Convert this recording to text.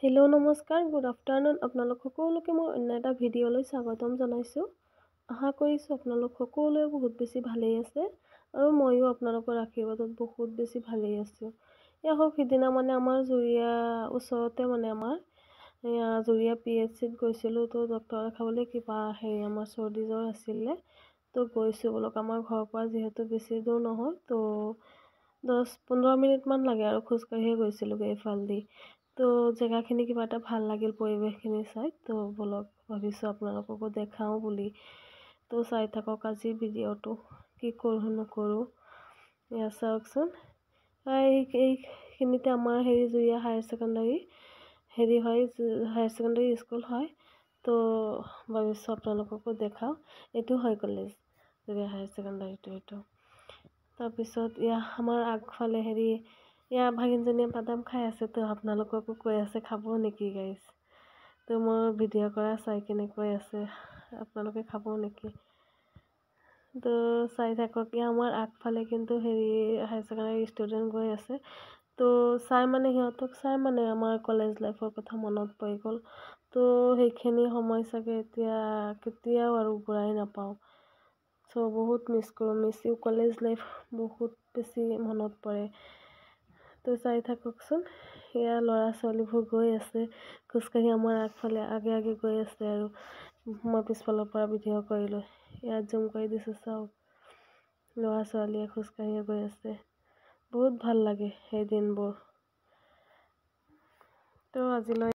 Hello' নমস্কাৰ, good afternoon. আপোনালোক সকলোকে মই অন্য এটা ভিডিঅ'লৈ স্বাগতম জনাইছোঁ। আশা কৰিছোঁ আপোনালোক সকলোৱে বহুত বেছি ভালেই আছে আৰু ময়ো আপোনালোকৰ আশীৰ্বাদত বহুত বেছি ভালেই আছোঁ। এয়া হওক, সিদিনা আমাৰ জুৰীয়া ওচৰতে আমাৰ জুৰীয়া PHCত গৈছিলোঁ। তো ডক্টৰ দেখাবলৈ কিবা আমাৰ চৰ্দি জ্বৰ আছিলে। তো গৈছোঁ বোলক, আমাৰ ঘৰৰ পৰা যিহেতু বেছি দূৰ নহয়, তো 10-15 মিনিটমান লাগে আৰু খোজকাঢ়িয়ে গৈছিলোঁগৈ এইফালেদি। তো জেগাখিনি কিবা এটা ভাল লাগিল, পৰিৱেশখিনি চাই। তো বলক, ভাবিছোঁ আপোনালোককো দেখাওঁ বুলি। তো চাই থাকক আজি ভিডিঅ'টো, কি কৰোঁ নকৰোঁ। এয়া চাওকচোন, এইখিনিতে আমাৰ জুৰীয়া হায়াৰ ছেকেণ্ডাৰী হয়, হায়াৰ ছেকেণ্ডাৰী স্কুল হয়। তো ভাবিছোঁ আপোনালোককো দেখাওঁ। এইটো হয় কলেজ, জুৰীয়া হায়াৰ ছেকেণ্ডাৰীটো এইটো। তাৰপিছত আমাৰ আগফালে ভাগিনজনীয়ে বাদাম খাই আছে। তো আপোনালোককো কৈ আছে, খাব নেকি গাইজ? তো মই ভিডিঅ' কৰা চাই কিনে কৈ আছে, আপোনালোকে খাব নেকি? তো চাই থাকক। আমাৰ আগফালে কিন্তু হায়াৰ ছেকেণ্ডাৰী ষ্টুডেণ্ট গৈ আছে। তো সিহঁতক চাই আমাৰ কলেজ লাইফৰ কথা মনত পৰি গ'ল। তো সেইখিনি সময় চাগে এতিয়া কেতিয়াও আৰু ঘূৰাই নাপাওঁ। চ' বহুত মিছ ইউ কলেজ লাইফ, বহুত বেছি মনত পৰে। তো চাই থাককচোন, এয়া ল'ৰা ছোৱালীবোৰ গৈ আছে খোজকাঢ়ি, আমাৰ আগফালে আগে আগে গৈ আছে। আৰু মই পিছফালৰ পৰা ভিডিঅ' কৰিলোঁ, ইয়াত জুম কৰি দিছোঁ, চাওক ল'ৰা ছোৱালীয়ে খোজকাঢ়িয়ে গৈ আছে। বহুত ভাল লাগে সেই দিনবোৰ। তো আজিলৈ